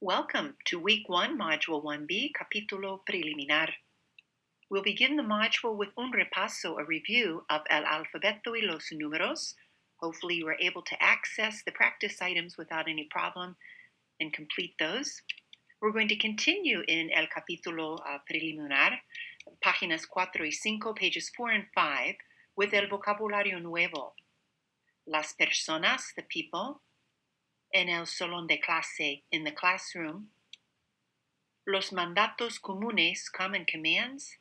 Welcome to Week 1, Module 1B, Capítulo Preliminar. We'll begin the module with un repaso, a review of el alfabeto y los números. Hopefully you were able to access the practice items without any problem and complete those. We're going to continue in el capítulo preliminar, páginas 4 y 5, pages 4 and 5, with el vocabulario nuevo. Las personas, the people. En el salón de clase, in the classroom. Los mandatos comunes, common commands.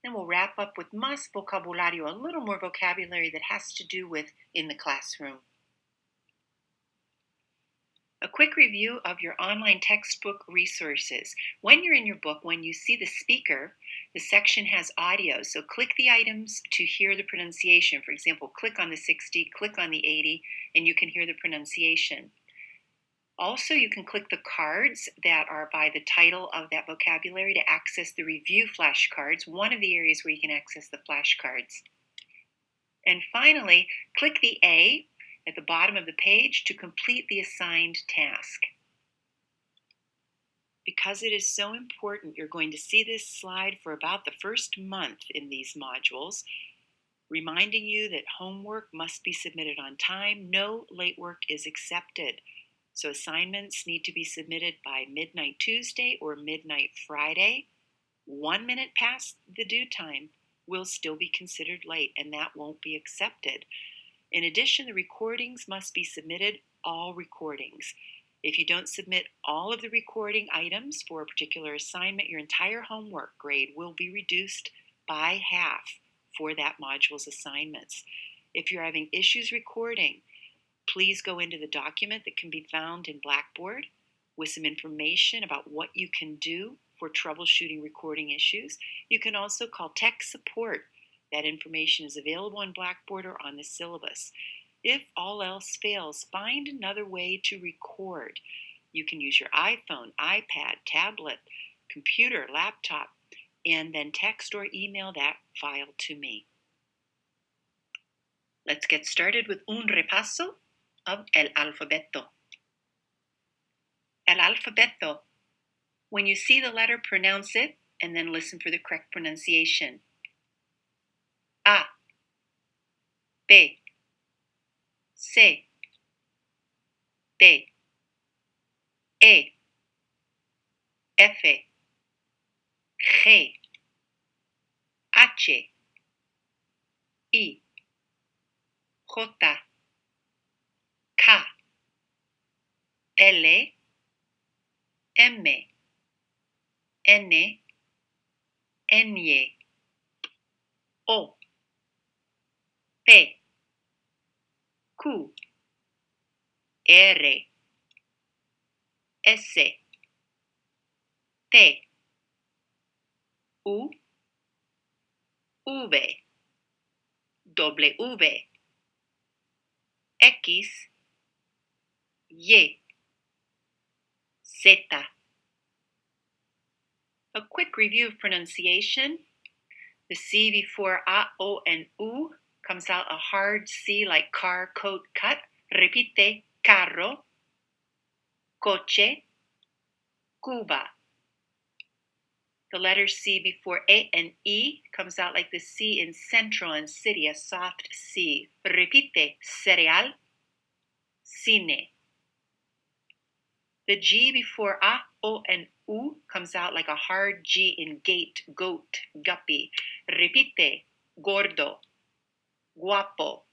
And we'll wrap up with más vocabulario, a little more vocabulary that has to do with in the classroom. A quick review of your online textbook resources. When you're in your book, when you see the speaker, the section has audio. So click the items to hear the pronunciation. For example, click on the 60, click on the 80, and you can hear the pronunciation. Also, you can click the cards that are by the title of that vocabulary to access the review flashcards, one of the areas where you can access the flashcards. And finally, click the A at the bottom of the page to complete the assigned task. Because it is so important, you're going to see this slide for about the first month in these modules, reminding you that homework must be submitted on time. No late work is accepted. So assignments need to be submitted by midnight Tuesday or midnight Friday. 1 minute past the due time will still be considered late, and that won't be accepted. In addition, the recordings must be submitted, all recordings. If you don't submit all of the recording items for a particular assignment, your entire homework grade will be reduced by half for that module's assignments. If you're having issues recording, please go into the document that can be found in Blackboard with some information about what you can do for troubleshooting recording issues. You can also call tech support. That information is available in Blackboard or on the syllabus. If all else fails, find another way to record. You can use your iPhone, iPad, tablet, computer, laptop, and then text or email that file to me. Let's get started with un repaso of el alfabeto. El alfabeto. When you see the letter, pronounce it and then listen for the correct pronunciation. A, B, C, D, E, F, G, H, I, J, K, L, M, N, Ñ, O, P, Q, R, S, T, U, V, W, X, Y, Z. A quick review of pronunciation. The C before A, O, and U comes out a hard C like car, coat, cut. Repite, carro, coche, Cuba. The letter C before A and E comes out like the C in central and city, a soft C. Repite, cereal, cine. The G before A, O, and U comes out like a hard G in gate, goat, guppy. Repite, gordo, guapo.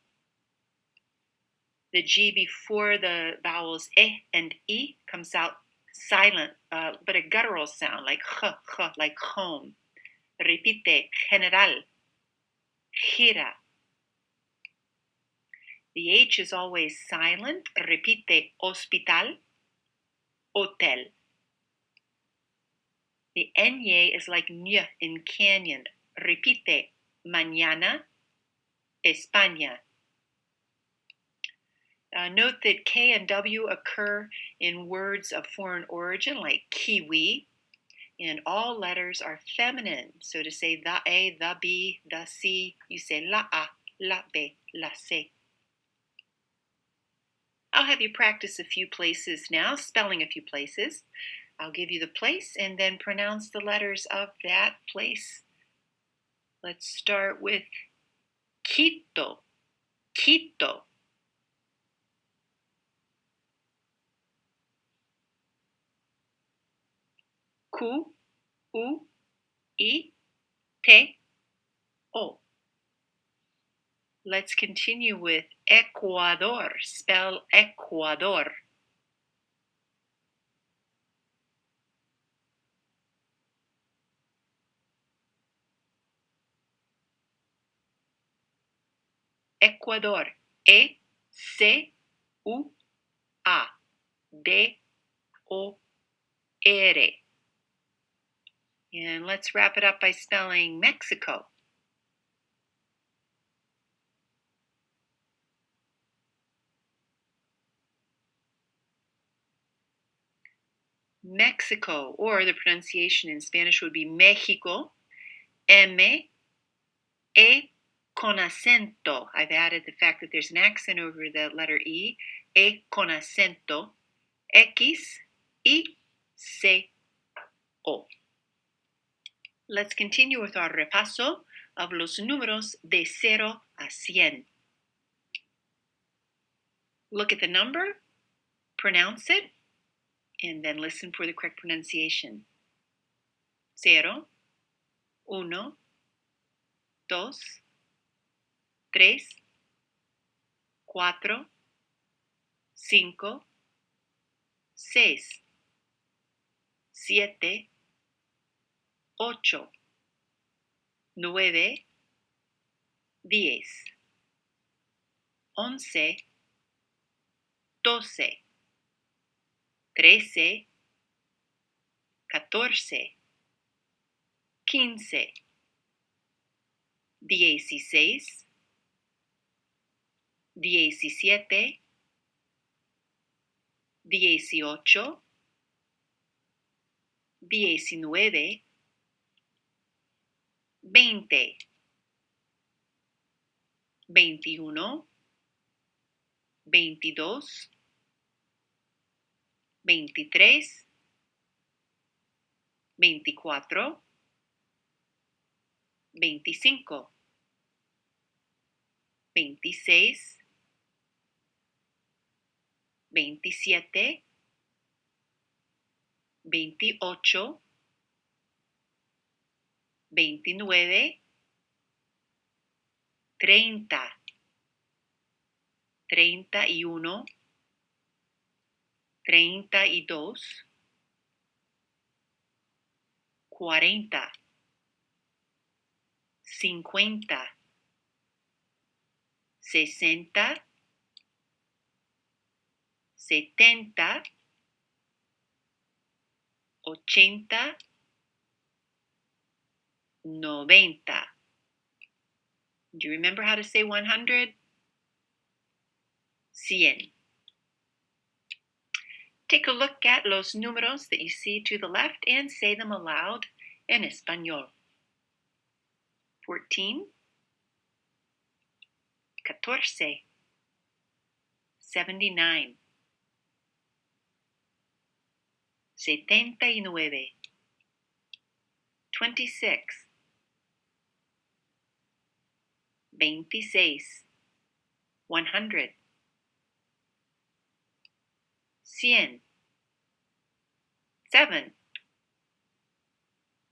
The G before the vowels E and E comes out silent, but a guttural sound, like ch, like home. Repite, general, gira. The H is always silent. Repite, hospital, hotel. The Ñ is like Ñ in canyon. Repite, mañana, España. Note that K and W occur in words of foreign origin like kiwi, and all letters are feminine. So to say the A, the B, the C, you say la A, la B, la C. I'll have you practice a few places now, spelling a few places. I'll give you the place and then pronounce the letters of that place. Let's start with Quito, Quito. Q, U, I, T, O. Let's continue with Ecuador. Spell Ecuador. Ecuador. E-C-U-A-D-O-R. And let's wrap it up by spelling Mexico. Mexico, or the pronunciation in Spanish would be Mexico, M-E con acento. I've added the fact that there's an accent over the letter E con acento, X, I, C, O. Let's continue with our repaso of los números de 0 a 100. Look at the number, pronounce it, and then listen for the correct pronunciation. 0, 1, 2, 3, 4, 5, 6, 7, 8, 9, 10, 11, 12, 13, 14, 15, 16, 17, 18, 19, 20, 21, 22, 23, 24, 25, 26, 27, 28, 29, 30, 31, 32, 40, 50, 60, 70, 80, 90. Do you remember how to say 100? 100. Take a look at los números that you see to the left and say them aloud en español. 14, 14, 79, 79, 26, 26, 100, 100, 7,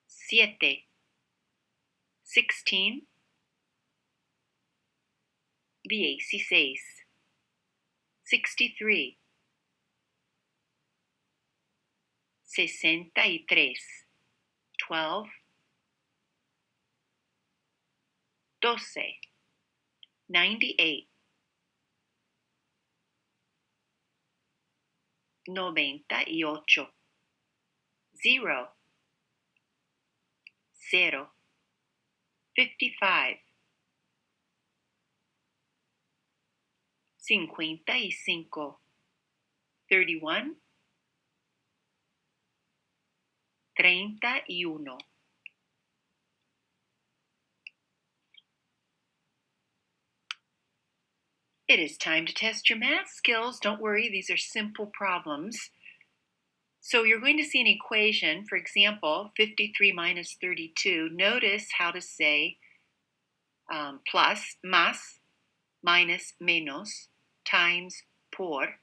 7, 16, 16, 63, 63, 12, 12, 98, 98, 0, 0, 55, 55, 31, 31. It is time to test your math skills. Don't worry, these are simple problems. So you're going to see an equation, for example, 53 minus 32. Notice how to say plus, más, minus, menos, times, por,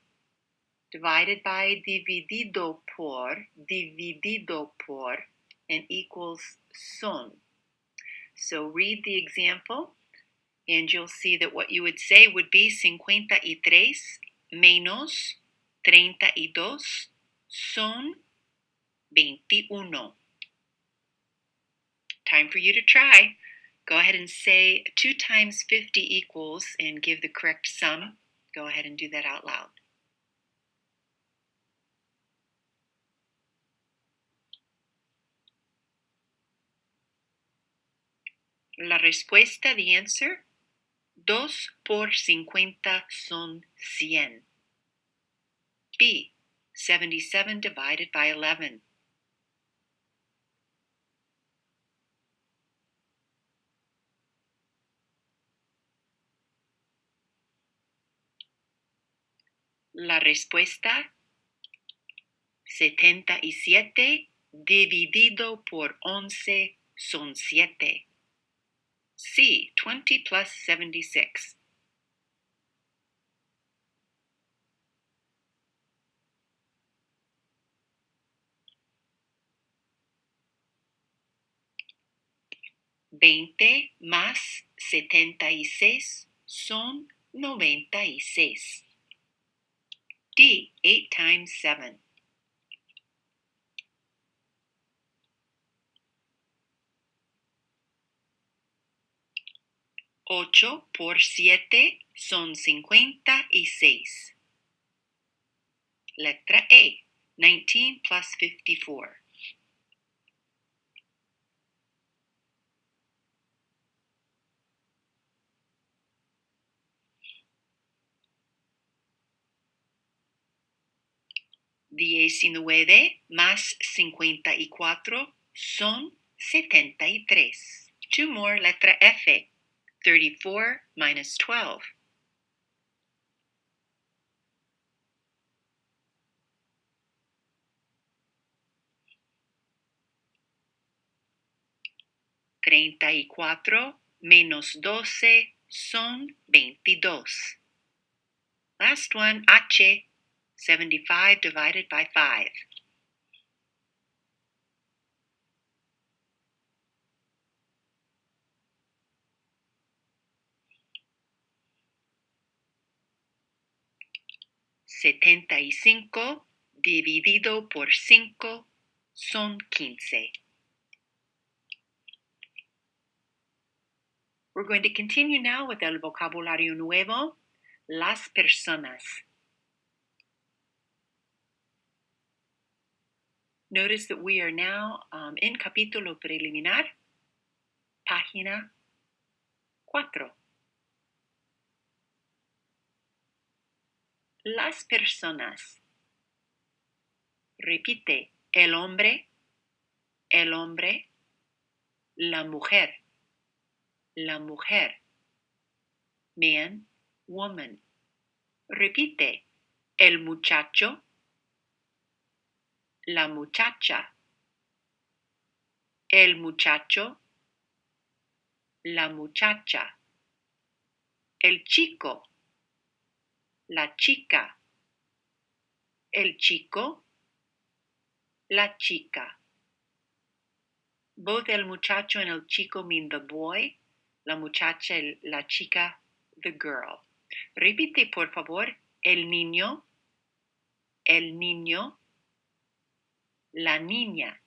divided by, dividido por, and equals son. So read the example, and you'll see that what you would say would be 53 menos 32 son 21. Time for you to try. Go ahead and say 2 times 50 equals and give the correct sum. Go ahead and do that out loud. La respuesta, the answer, 2 por 50 son 100. B, 77 divided by 11. La respuesta, 77 dividido por 11 son 7. C, 20 plus 76. Veinte más 76 son 96. D, 8 times 7. 8 por 7 son 56. Letra A, 19 plus 54. 19 más 54 son 73. Two more, letra F, 34 minus 12. 34 menos 12 son 22. Last one, H, 75 divided by 5. 75 dividido por 5 son 15. We're going to continue now with el vocabulario nuevo, las personas. Notice that we are now in capítulo preliminar, página 4. Las personas. Repite, el hombre, la mujer, man, woman. Repite, el muchacho, la muchacha, el muchacho, la muchacha, el chico, la chica, el chico, la chica. Both el muchacho and el chico mean the boy, la muchacha, la chica, the girl. Repite, por favor, el niño, la niña,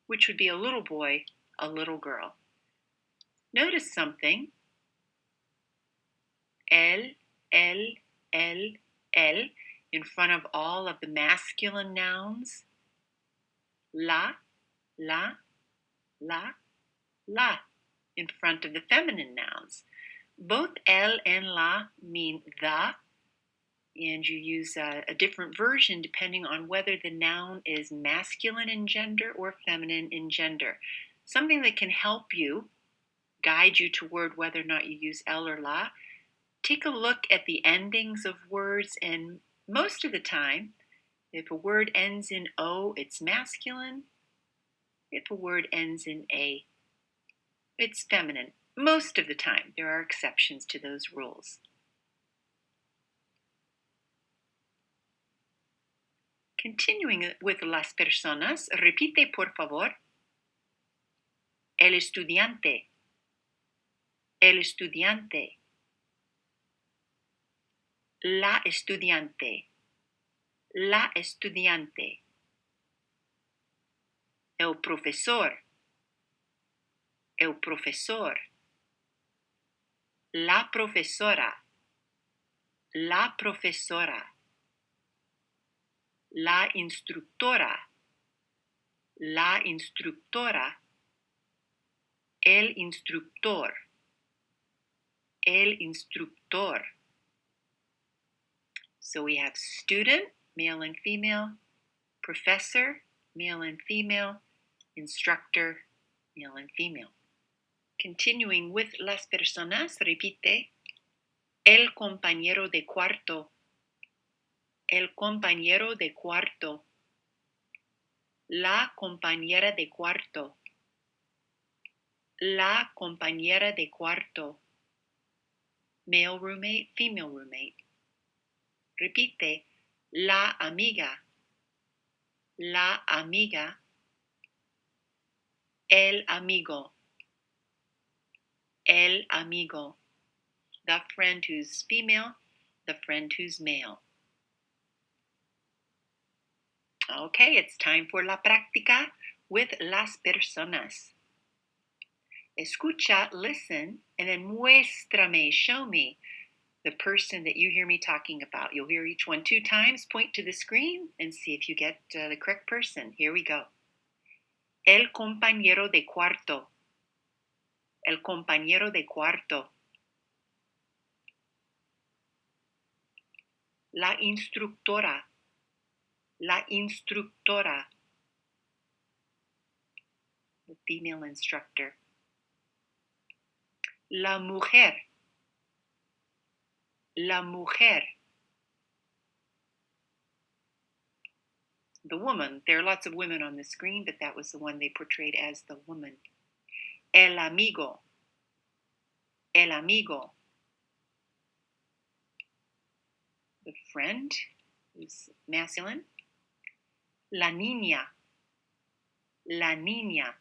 which would be a little boy, a little girl. Notice something. El, in front of all of the masculine nouns. La, in front of the feminine nouns. Both el and la mean the, and you use a different version depending on whether the noun is masculine in gender or feminine in gender. Something that can help you guide you toward whether or not you use el or la. Take a look at the endings of words, and most of the time, if a word ends in O, it's masculine. If a word ends in A, it's feminine. Most of the time. There are exceptions to those rules. Continuing with las personas, repite por favor. El estudiante. El estudiante. La estudiante. La estudiante. El profesor. El profesor. La profesora. La profesora. La instructora. La instructora. El instructor. El instructor. So we have student, male and female, professor, male and female, instructor, male and female. Continuing with las personas, repite, el compañero de cuarto, el compañero de cuarto, la compañera de cuarto, la compañera de cuarto, male roommate, female roommate. Repite, la amiga, la amiga, el amigo, el amigo, the friend who's female, the friend who's male. Okay, it's time for la práctica with las personas. Escucha, listen, and then muéstrame, show me the person that you hear me talking about. You'll hear each one 2 times, point to the screen, and see if you get the correct person. Here we go. El compañero de cuarto. El compañero de cuarto. La instructora. La instructora. The female instructor. La mujer. La mujer. The woman. There are lots of women on the screen, but that was the one they portrayed as the woman. El amigo. El amigo. The friend, who's masculine. La niña. La niña.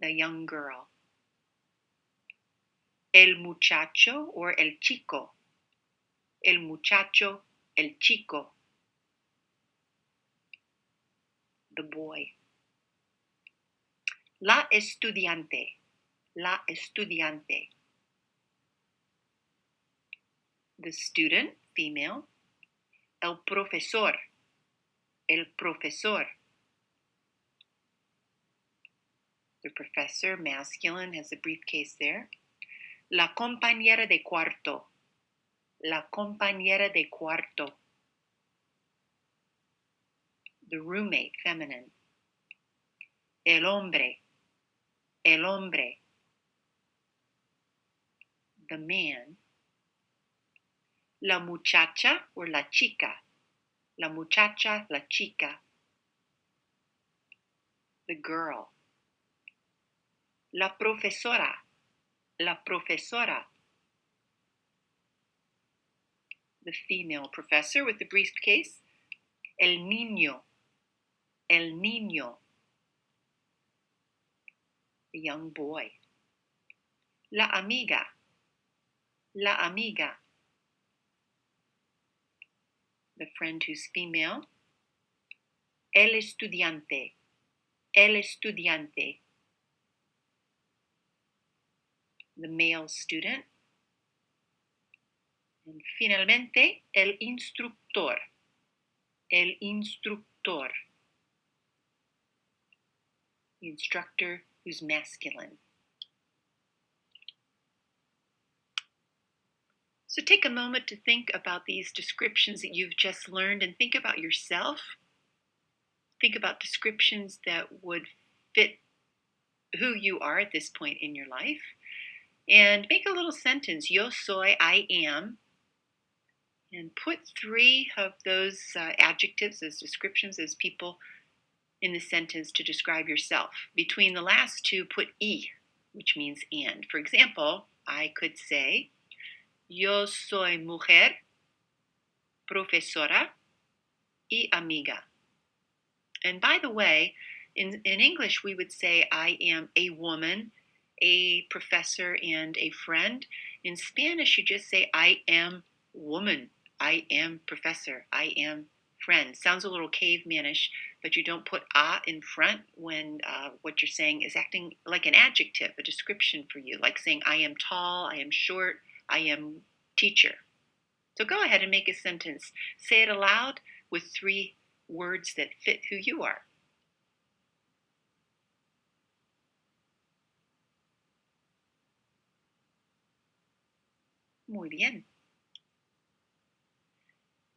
The young girl. El muchacho or el chico. El muchacho, el chico. The boy. La estudiante. La estudiante. The student, female. El profesor. El profesor. The professor, masculine, has a briefcase there. La compañera de cuarto. La compañera de cuarto. The roommate, feminine. El hombre. El hombre. The man. La muchacha or la chica. La muchacha, la chica. The girl. La profesora. La profesora. The female professor with the briefcase. El niño. El niño. The young boy. La amiga. La amiga. The friend who's female. El estudiante. El estudiante. The male student. And finalmente, el instructor. El instructor. The instructor who's masculine. So take a moment to think about these descriptions that you've just learned and think about yourself. Think about descriptions that would fit who you are at this point in your life. And make a little sentence, yo soy, I am, and put 3 of those adjectives as descriptions as people in the sentence to describe yourself. Between the last 2, put y, which means and. For example, I could say, yo soy mujer, profesora y amiga. And by the way, in English, we would say I am a woman, a professor, and a friend. In Spanish, you just say I am woman, I am professor, I am friend. Sounds a little cavemanish, but you don't put a in front when what you're saying is acting like an adjective, a description for you, like saying I am tall, I am short, I am teacher. So go ahead and make a sentence. Say it aloud with 3 words that fit who you are. Muy bien.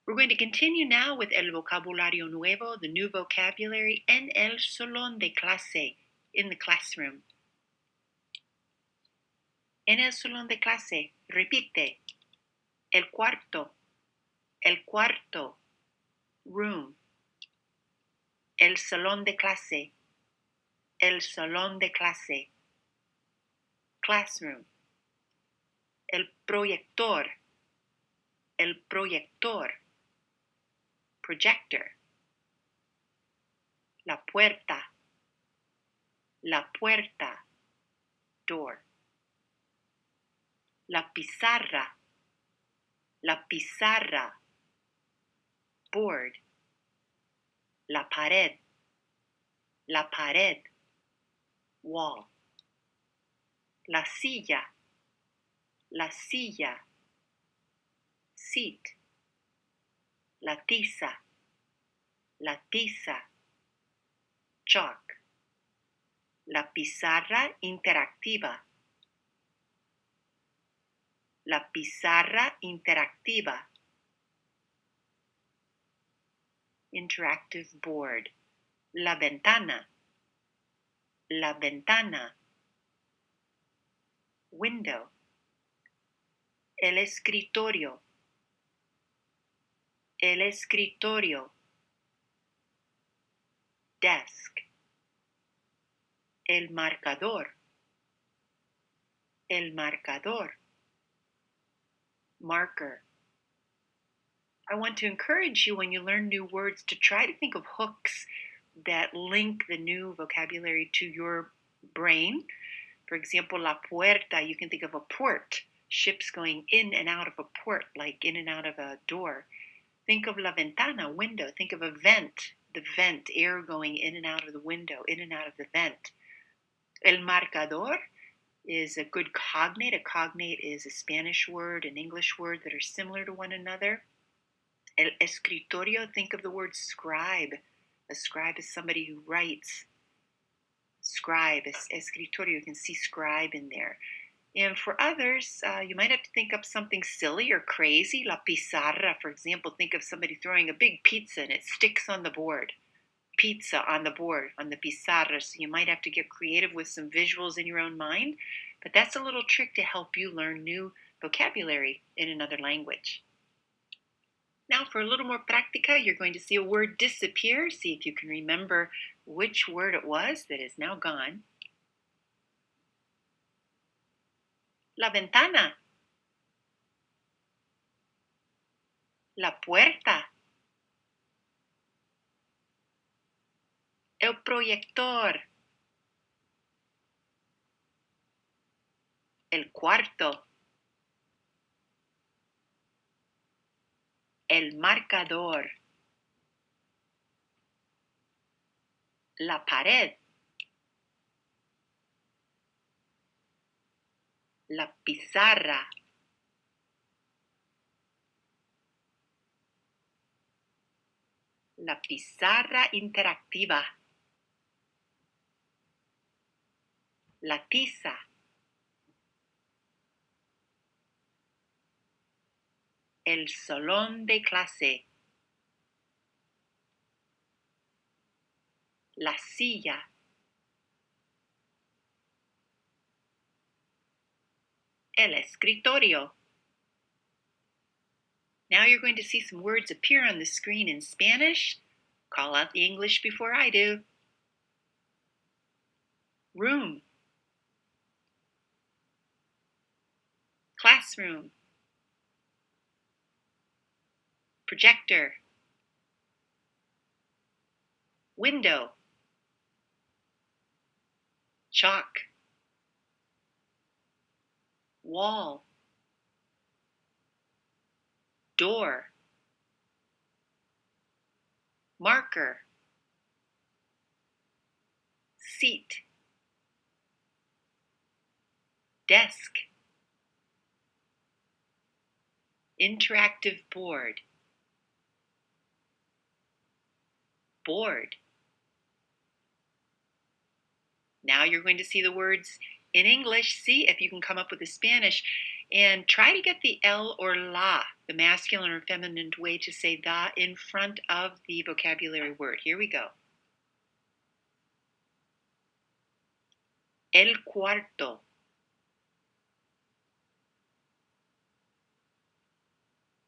We're going to continue now with el vocabulario nuevo, the new vocabulary, en el salón de clase, in the classroom. En el salón de clase, repite, el cuarto, room. El salón de clase, classroom. El proyector, projector. La puerta, door. La pizarra, board. La pared, wall. La silla, seat. La tiza, chalk. La pizarra interactiva, interactive board. La ventana, window. El escritorio, desk. El marcador, marker. I want to encourage you when you learn new words to try to think of hooks that link the new vocabulary to your brain. For example, la puerta, you can think of a port, ships going in and out of a port, like in and out of a door. Think of la ventana, window. Think of a vent, the vent, air going in and out of the window, in and out of the vent. El marcador is a good cognate. A cognate is a Spanish word, an English word that are similar to one another. El escritorio, think of the word scribe. A scribe is somebody who writes. Scribe, escritorio, you can see scribe in there. And for others, you might have to think up something silly or crazy. La pizarra, for example, think of somebody throwing a big pizza and it sticks on the board. Pizza on the board, on the pizarra. So you might have to get creative with some visuals in your own mind. But that's a little trick to help you learn new vocabulary in another language. Now for a little more práctica, you're going to see a word disappear. See if you can remember which word it was that is now gone. La ventana. La puerta. El proyector. El cuarto. El marcador. La pared. La pizarra. La pizarra interactiva. La tiza. El salón de clase. La silla. El escritorio. Now you're going to see some words appear on the screen in Spanish. Call out the English before I do. Room. Classroom. Projector. Window. Chalk. Wall. Door. Marker. Seat. Desk. Interactive board. Board. Now you're going to see the words in English. See if you can come up with the Spanish. And try to get the el or la, the masculine or feminine way to say the, in front of the vocabulary word. Here we go. El cuarto.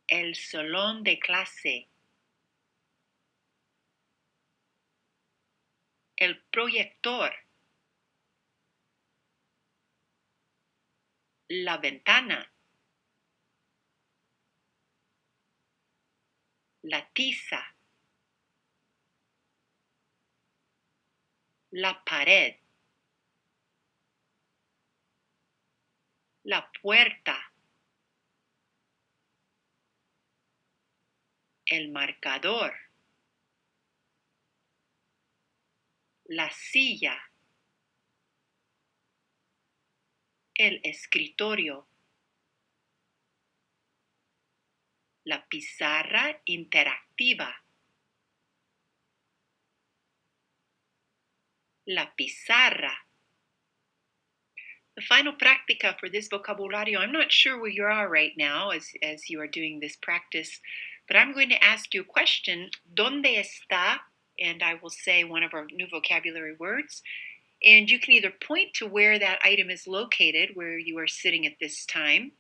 El salón de clase. El proyector. La ventana. La tiza. La pared. La puerta. El marcador. La silla. El escritorio. La pizarra interactiva. La pizarra. The final práctica for this vocabulario, I'm not sure where you are right now as you are doing this practice, but I'm going to ask you a question. ¿Dónde está? And I will say one of our new vocabulary words. And you can either point to where that item is located, where you are sitting at this time.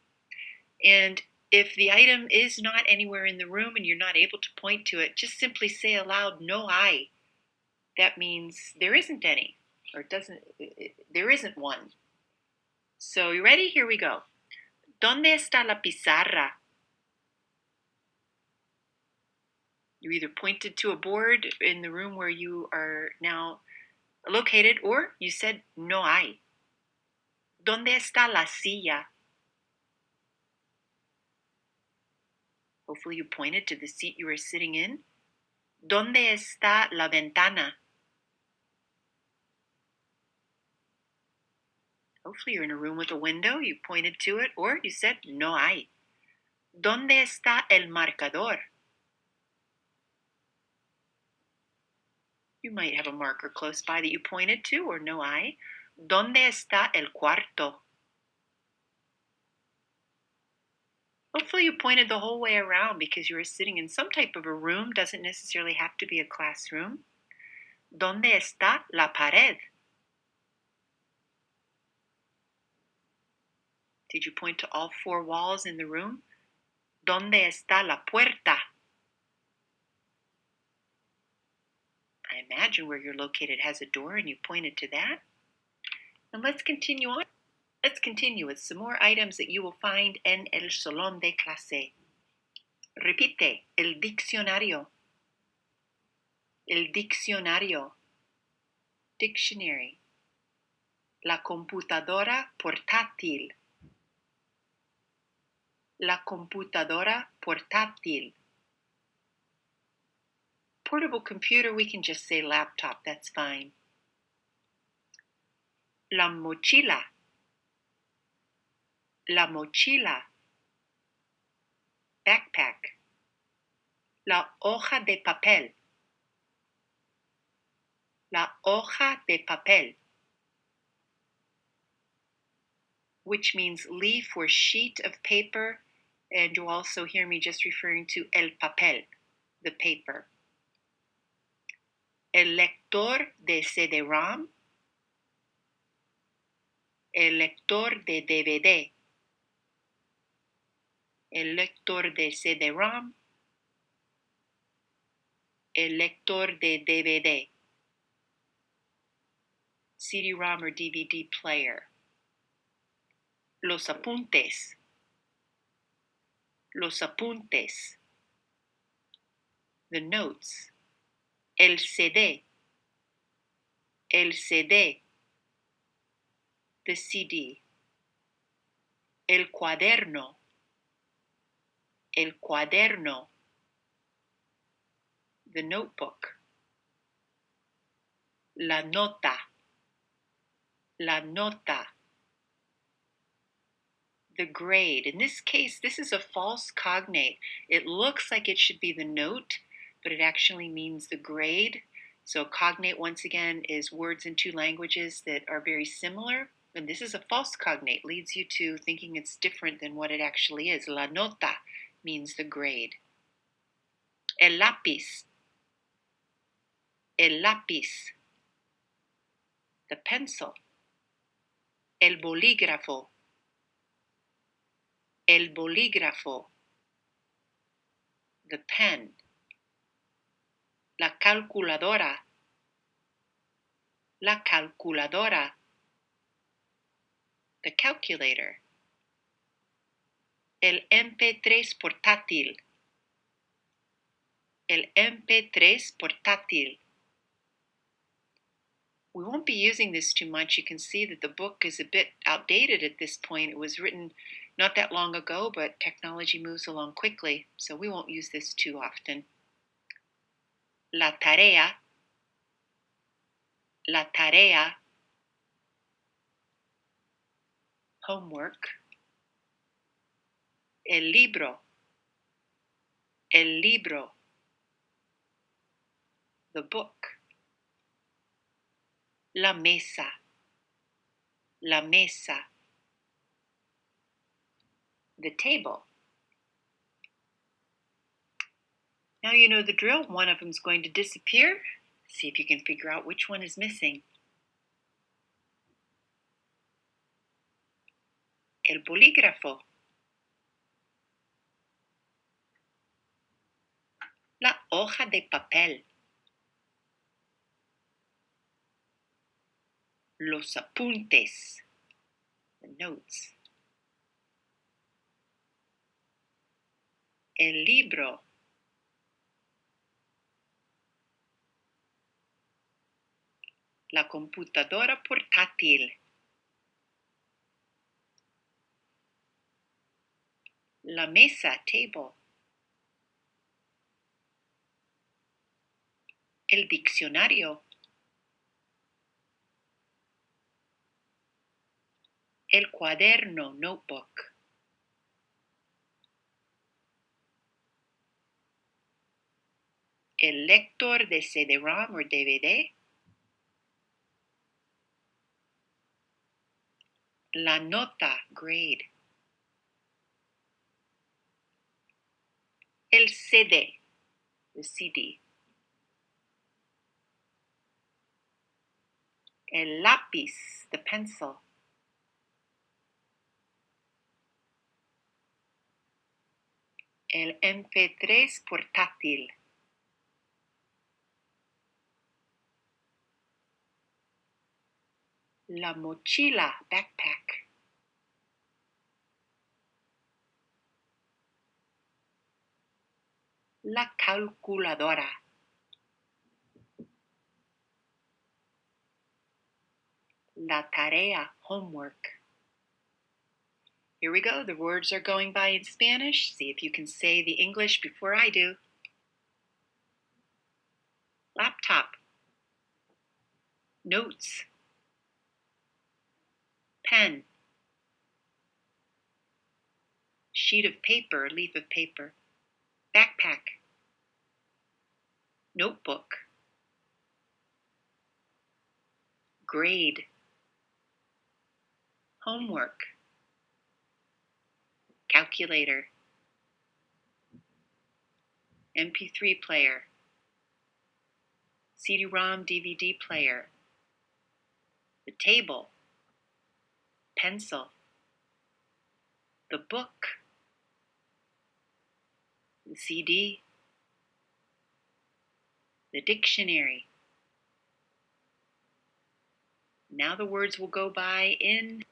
And if the item is not anywhere in the room and you're not able to point to it, just simply say aloud, no hay. That means there isn't any, or there isn't one. So you ready? Here we go. ¿Dónde está la pizarra? You either pointed to a board in the room where you are now located, or you said no hay. ¿Dónde está la silla? Hopefully you pointed to the seat you were sitting in. ¿Dónde está la ventana? Hopefully you're in a room with a window. You pointed to it, or you said no hay. ¿Dónde está el marcador? You might have a marker close by that you pointed to, or no hay. ¿Dónde está el cuarto? Hopefully you pointed the whole way around because you were sitting in some type of a room. Doesn't necessarily have to be a classroom. ¿Dónde está la pared? Did you point to all four walls in the room? ¿Dónde está la puerta? I imagine where you're located has a door and you pointed to that. And let's continue on. Let's continue with some more items that you will find en el salón de clase. Repite, el diccionario. El diccionario. Dictionary. La computadora portátil. La computadora portátil. Portable computer, we can just say laptop, that's fine. La mochila. La mochila. Backpack. La hoja de papel. La hoja de papel. Which means leaf or sheet of paper. And you'll also hear me just referring to el papel, the paper. El lector de CD-ROM. El lector de DVD. el lector de CD-ROM, el lector de DVD, CD-ROM or DVD player, los apuntes, the notes, el CD, the CD, el cuaderno, the notebook, la nota, the grade. In this case, this is a false cognate. It looks like it should be the note, but it actually means the grade. So cognate, once again, is words in two languages that are very similar. And this is a false cognate, leads you to thinking it's different than what it actually is. La nota means the grade. El lápiz, the pencil. El bolígrafo, the pen. La calculadora, the calculator. El MP3 portátil, We won't be using this too much. You can see that the book is a bit outdated at this point. It was written not that long ago, but technology moves along quickly, so we won't use this too often. La tarea, homework. El libro, the book. La mesa, the table. Now you know the drill. One of them is going to disappear. See if you can figure out which one is missing. El bolígrafo. La hoja de papel. Los apuntes, the notes. El libro. La computadora portátil. La mesa, table. El diccionario. El cuaderno, notebook. El lector de CD-ROM or DVD. La nota, grade. El CD, the CD. El lápiz, the pencil. El MP3 portátil. La mochila, backpack. La calculadora. La tarea, homework. Here we go. The words are going by in Spanish. See if you can say the English before I do. Laptop. Notes. Pen. Sheet of paper, leaf of paper. Backpack. Notebook. Grade. Homework. Calculator. MP3 player. CD-ROM DVD player. The table. Pencil. The book. the CD, the dictionary. Now the words will go by in.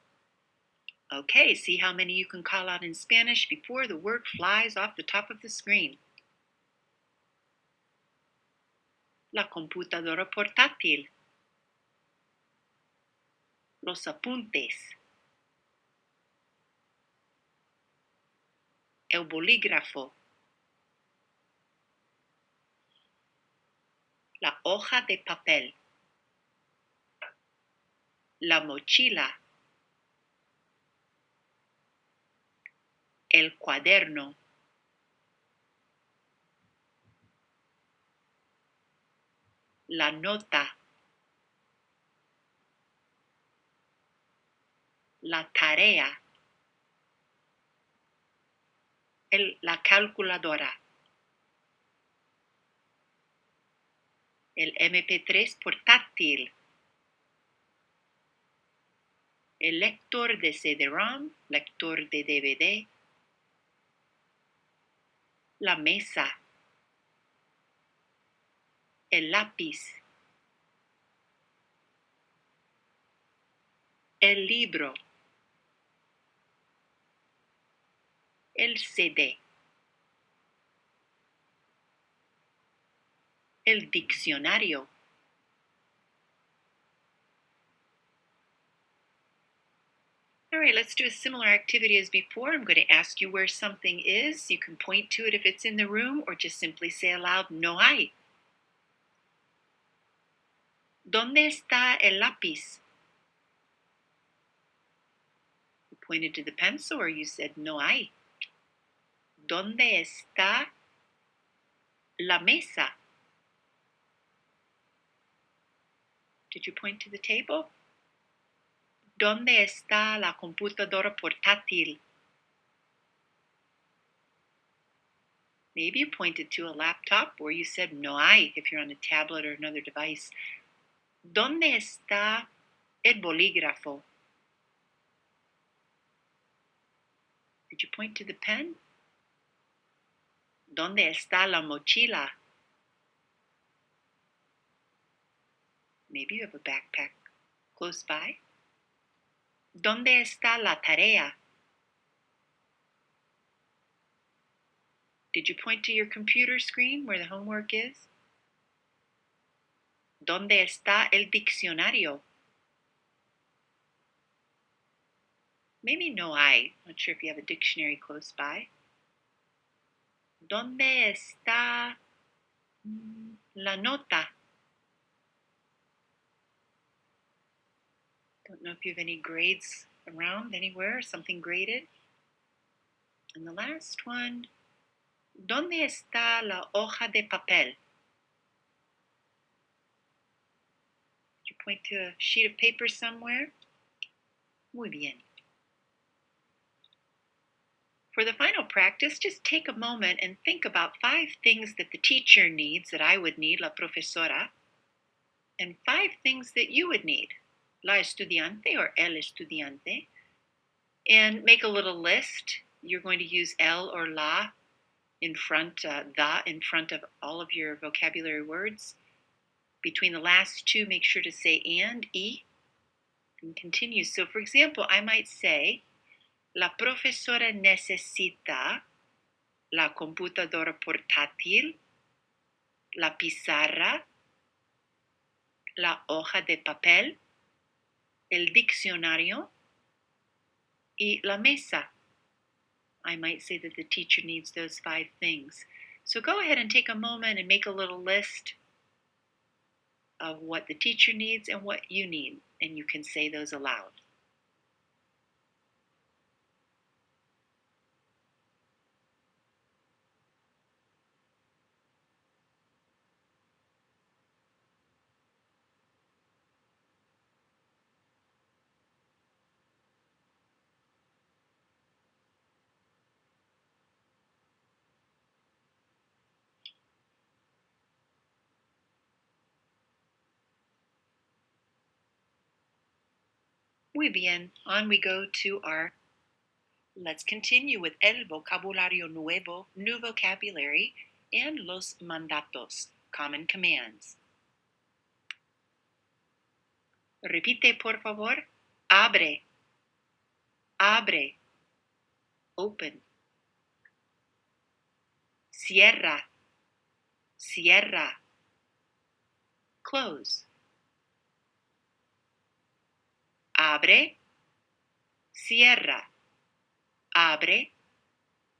Okay, see how many you can call out in Spanish before the word flies off the top of the screen. La computadora portátil. Los apuntes. El bolígrafo. La hoja de papel. La mochila. El cuaderno. La nota. La tarea. La calculadora. El MP3 portátil. El lector de CD-ROM, lector de DVD. La mesa. El lápiz. El libro. El CD. El diccionario. All right, let's do a similar activity as before. I'm going to ask you where something is. You can point to it if it's in the room or just simply say aloud, no hay. ¿Dónde está el lápiz? You pointed to the pencil or you said no hay. ¿Dónde está la mesa? Did you point to the table? ¿Dónde está la computadora portátil? Maybe you pointed to a laptop or you said no hay if you're on a tablet or another device. ¿Dónde está el bolígrafo? Did you point to the pen? ¿Dónde está la mochila? Maybe you have a backpack close by. ¿Dónde está la tarea? Did you point to your computer screen where the homework is? ¿Dónde está el diccionario? Maybe no hay. Not sure if you have a dictionary close by. ¿Dónde está la nota? Don't know if you have any grades around anywhere, something graded. And the last one, ¿dónde está la hoja de papel? Did you point to a sheet of paper somewhere? Muy bien. For the final practice, just take a moment and think about 5 things that the teacher needs, that I would need, la profesora, and 5 things that you would need, la estudiante or el estudiante, and make a little list. You're going to use el or la in front, the in front of all of your vocabulary words. Between the last 2, make sure to say and continue. So, for example, I might say, la profesora necesita la computadora portátil, la pizarra, la hoja de papel, el diccionario, y la mesa. I might say that the teacher needs those 5 things. So go ahead and take a moment and make a little list of what the teacher needs and what you need, and you can say those aloud. Muy bien. On we go to our Let's continue with el vocabulario nuevo, new vocabulary, and los mandatos, common commands. Repite, por favor. Abre, abre, open. Cierra, cierra, close. Abre, cierra, abre,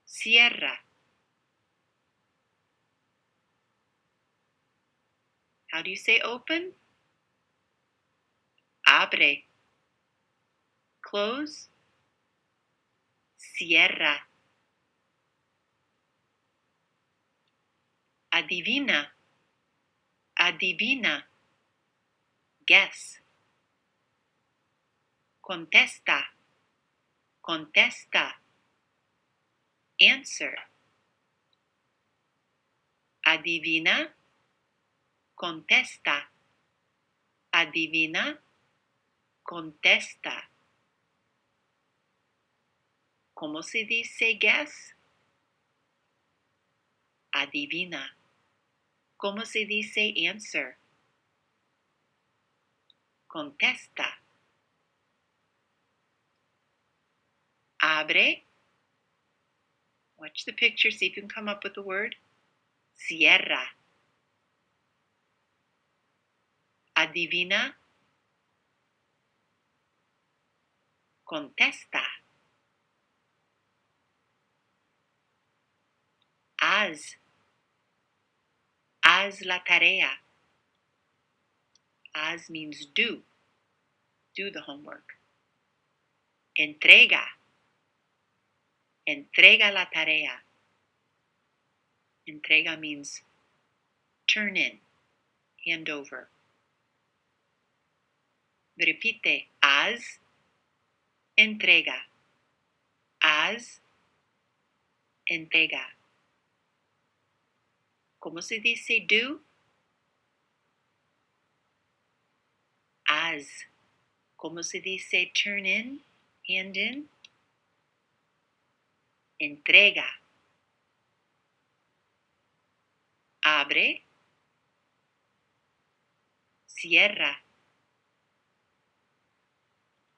cierra. How do you say open? Abre. Close. Cierra. Adivina. Adivina. Guess. Contesta. Contesta. Answer. Adivina. Contesta. Adivina. Contesta. ¿Cómo se dice guess? Adivina. ¿Cómo se dice answer? Contesta. Abre. Watch the picture, see if you can come up with the word. Cierra. Adivina. Contesta. Haz. Haz la tarea. Haz means do. Do the homework. Entrega. Entrega la tarea. Entrega means turn in, hand over. Repite. Haz. Entrega. Haz. Entrega. ¿Cómo se dice do? Haz. ¿Cómo se dice turn in, hand in? Entrega. Abre. Cierra.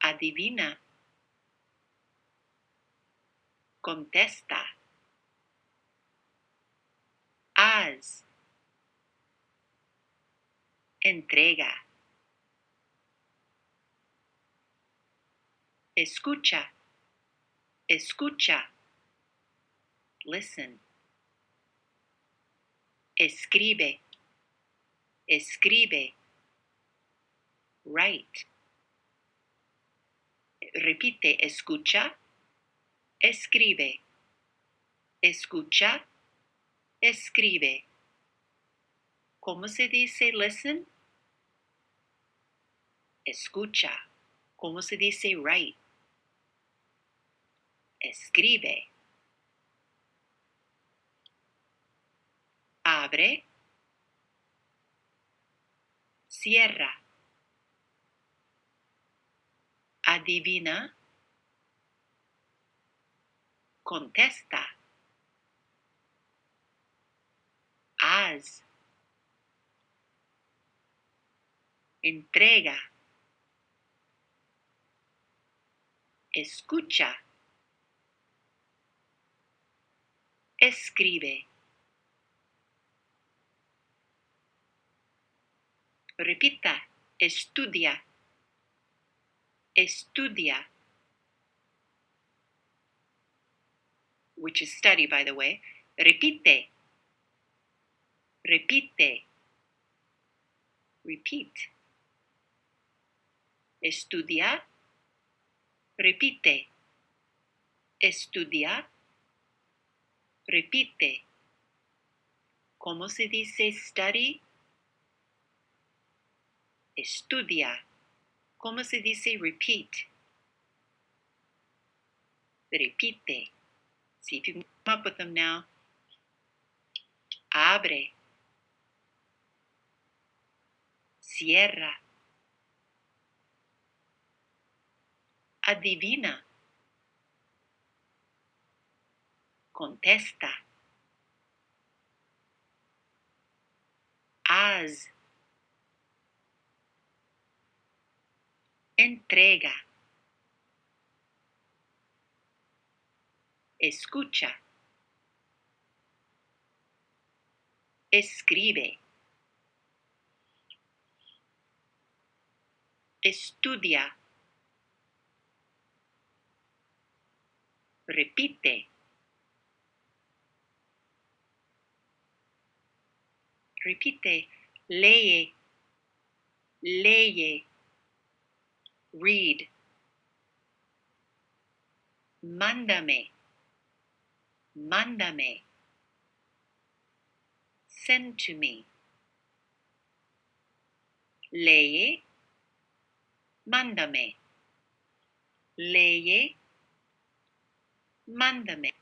Adivina. Contesta. Haz. Entrega. Escucha. Escucha. Listen. Escribe. Escribe. Write. Repite. Escucha. Escribe. Escucha. Escribe. ¿Cómo se dice listen? Escucha. ¿Cómo se dice write? Escribe. Abre. Cierra. Adivina. Contesta. Haz. Entrega. Escucha. Escribe. Repita. Estudia. Estudia. Which is study, by the way. Repite. Repite. Repeat. Estudia. Repite. Estudia. Repite. ¿Cómo se dice study? Estudia. ¿Cómo se dice repeat? Repite. See if you can come up with them now. Abre. Cierra. Adivina. Contesta. Haz. Entrega. Escucha. Escribe. Estudia. Repite. Repite. Lee. Lee. Read. Mándame. Mándame. Send to me. Lee. Mándame. Lee. Mándame.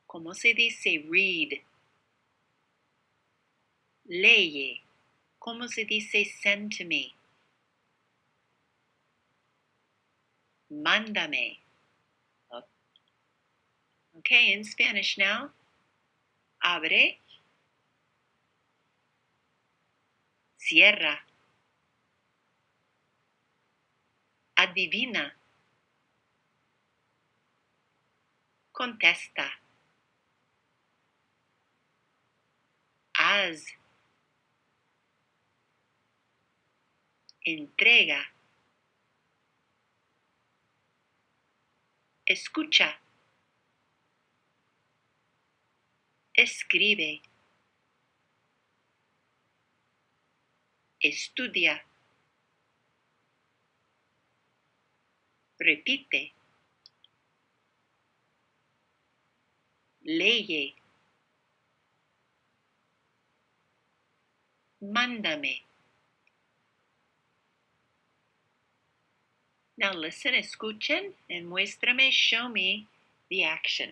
¿Cómo se dice read? Lee. ¿Cómo se dice send to me? Mándame. Okay, in Spanish now. Abre. Cierra. Adivina. Contesta. Haz. Entrega. Escucha. Escribe. Estudia. Repite. Lee. Mándame. Now listen, escuchen, and muéstrame, show me the action.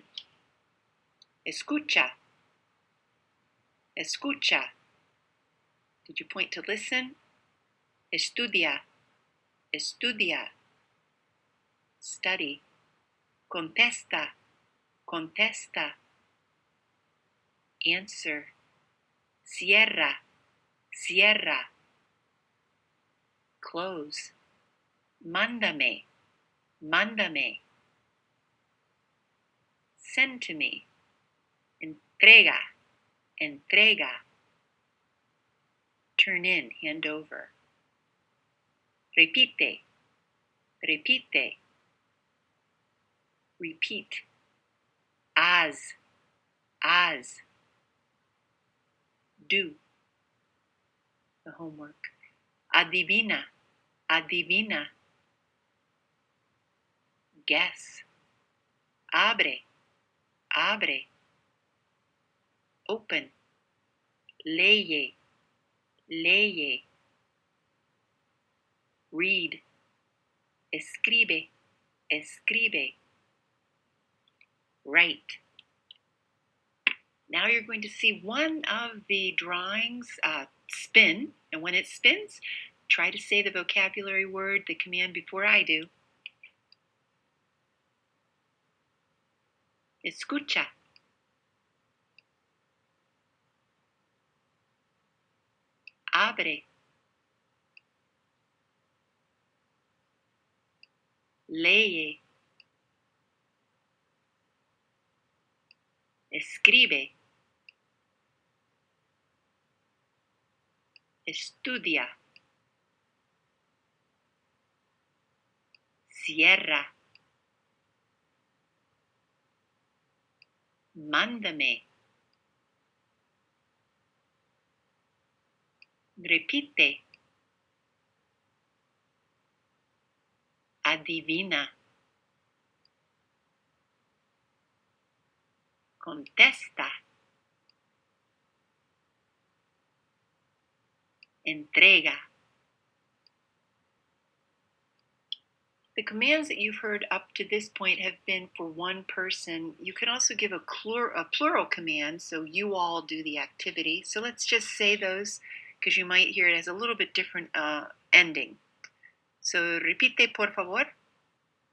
Escucha. Escucha. Did you point to listen? Estudia. Estudia. Study. Contesta. Contesta. Answer. Cierra. Cierra. Close. Mándame. Mándame. Send to me. Entrega. Entrega. Turn in, hand over. Repite. Repite. Repeat. Haz. Haz. Do. The homework. Adivina. Adivina. Guess. Abre. Abre. Open. Lee. Lee. Read. Escribe. Escribe. Write. Now you're going to see one of the drawings spin, and when it spins, try to say the vocabulary word, the command before I do. Escucha. Abre. Lee. Escribe. Estudia. Cierra. Mándame. Repite. Adivina. Contesta. Entrega. The commands that you've heard up to this point have been for one person. You can also give a plural command, so you all do the activity. So let's just say those, because you might hear it as a little bit different ending. So repite, por favor.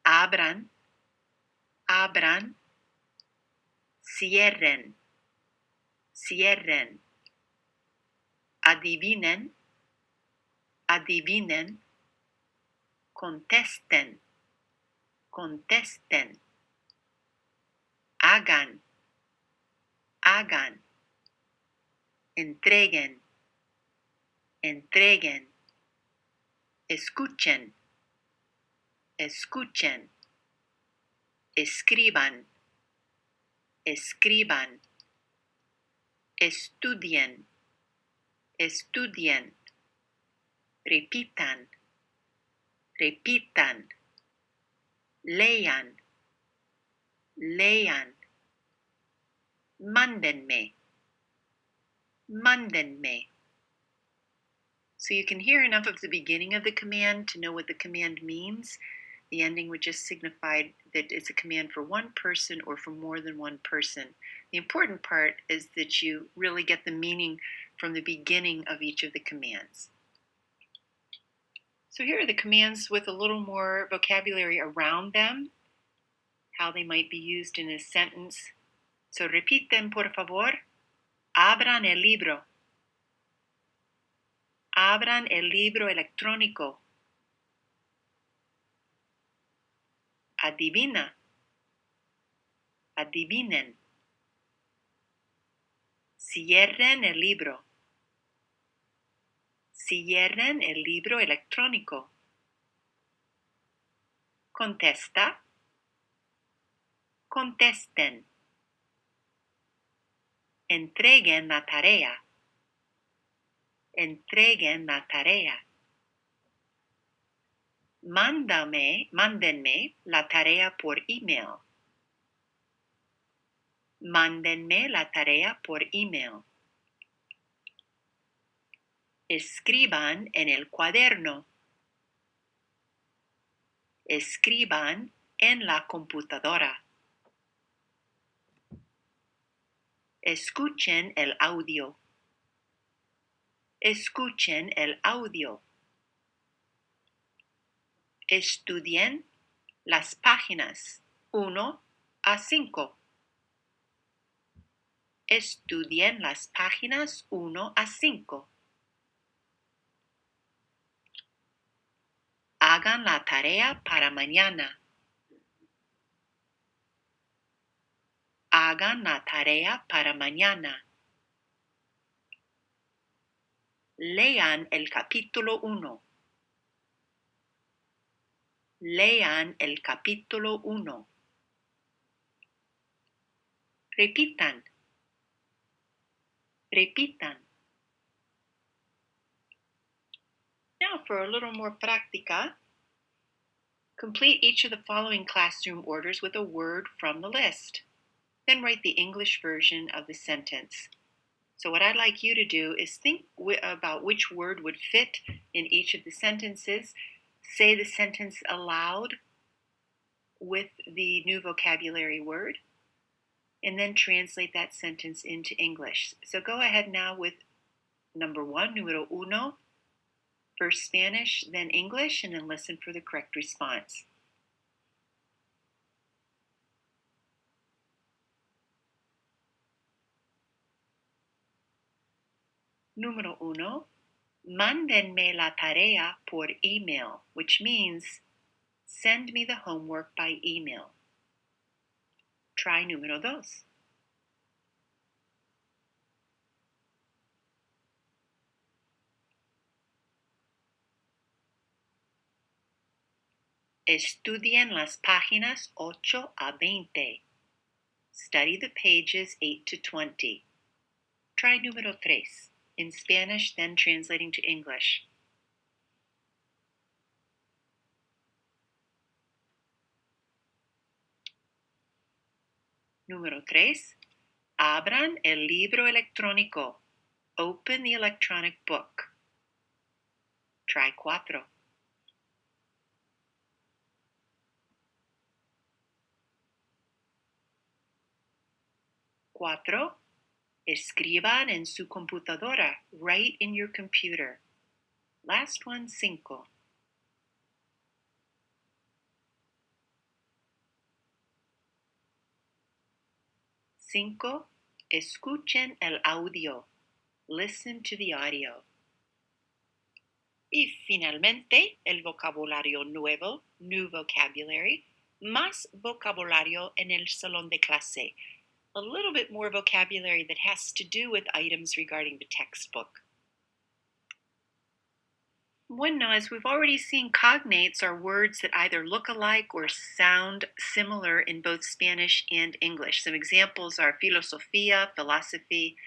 Abran. Abran. cierren, cierren. Adivinen, adivinen. Contesten, contesten. Hagan, hagan. Entreguen, entreguen. Escuchen, escuchen. Escriban, escriban. Estudien, estudien. Repitan, repitan. Lean, lean. Mándenme, mándenme. So you can hear enough of the beginning of the command to know what the command means. The ending would just signify that it's a command for one person or for more than one person. The important part is that you really get the meaning from the beginning of each of the commands. So here are the commands with a little more vocabulary around them, how they might be used in a sentence. So repiten, por favor. Abran el libro. Abran el libro electrónico. Adivina, adivinen. Cierren el libro. Cierren el libro electrónico. Contesta, contesten. Entreguen la tarea. Entreguen la tarea. Mándenme la tarea por email. Mándenme la tarea por email. Escriban en el cuaderno. Escriban en la computadora. Escuchen el audio. Escuchen el audio. Estudien las páginas 1 a 5. Estudien las páginas 1 a 5. Hagan la tarea para mañana. Hagan la tarea para mañana. Lean el capítulo 1. Lean el capítulo 1. Repitan. Repitan. Now for a little more práctica, complete each of the following classroom orders with a word from the list. Then write the English version of the sentence. So what I'd like you to do is think about which word would fit in each of the sentences. Say the sentence aloud with the new vocabulary word, and then translate that sentence into English. So go ahead now with number 1, número uno. First Spanish, then English, and then listen for the correct response. Número uno, mándenme la tarea por email, which means send me the homework by email. Try número dos. Estudien las páginas 8 a 20. Study the pages 8 to 20. Try número 3. In Spanish, then translating to English. Número 3. Abran el libro electrónico. Open the electronic book. Try 4. 4. Escriban en su computadora. Write in your computer. Last one, 5. 5. Escuchen el audio. Listen to the audio. Y finalmente, el vocabulario nuevo, new vocabulary, más vocabulario en el salón de clase. A little bit more vocabulary that has to do with items regarding the textbook. Bueno, as we've already seen, cognates are words that either look alike or sound similar in both Spanish and English. Some examples are filosofía, philosophy,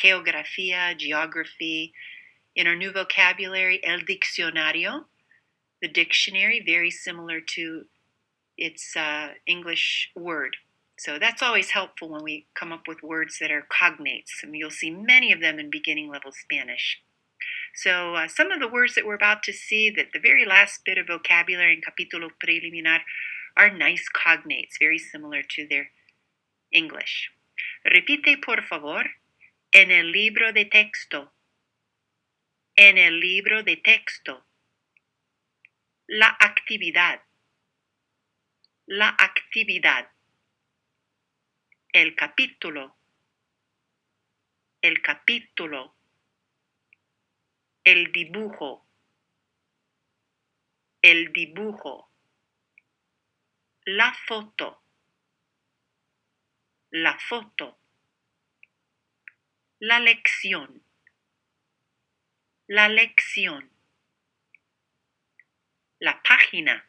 geografía, geography. In our new vocabulary, el diccionario, the dictionary, very similar to its English word. So that's always helpful when we come up with words that are cognates. And you'll see many of them in beginning level Spanish. So some of the words that we're about to see, that the very last bit of vocabulary in capítulo preliminar, are nice cognates, very similar to their English. Repite, por favor, en el libro de texto. En el libro de texto. La actividad. La actividad. El capítulo. El capítulo. El dibujo. El dibujo. La foto. La foto. La lección. La lección. La página.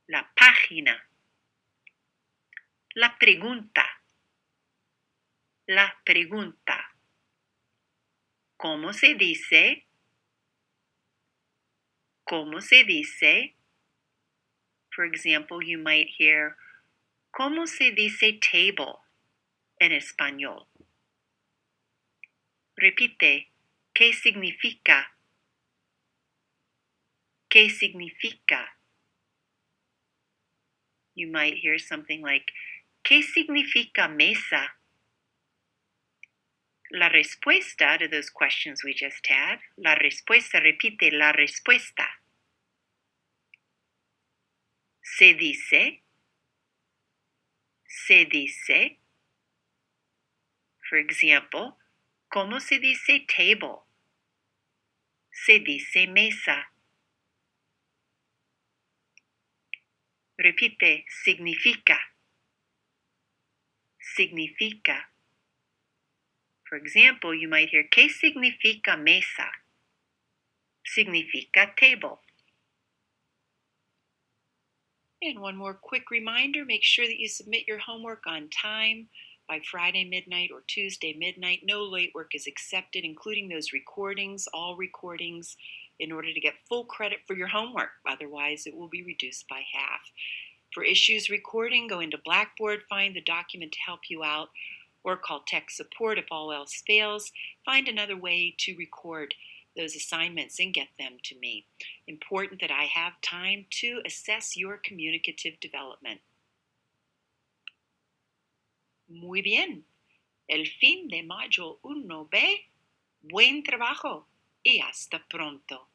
La página. La pregunta. La pregunta. ¿Cómo se dice? ¿Cómo se dice? For example, you might hear, ¿cómo se dice table en español? Repite, ¿qué significa? ¿Qué significa? You might hear something like, ¿qué significa mesa? La respuesta to those questions we just had, la respuesta, repite, la respuesta. Se dice, se dice. For example, ¿cómo se dice table? Se dice mesa. Repite, significa. Significa. For example, you might hear, ¿qué significa mesa? Significa table. And one more quick reminder, make sure that you submit your homework on time by Friday midnight or Tuesday midnight. No late work is accepted, including those recordings, all recordings, in order to get full credit for your homework. Otherwise, it will be reduced by half. For issues recording, go into Blackboard, find the document to help you out, or call tech support if all else fails. Find another way to record those assignments and get them to me. Important that I have time to assess your communicative development. Muy bien. El fin de Module 1B. Buen trabajo y hasta pronto.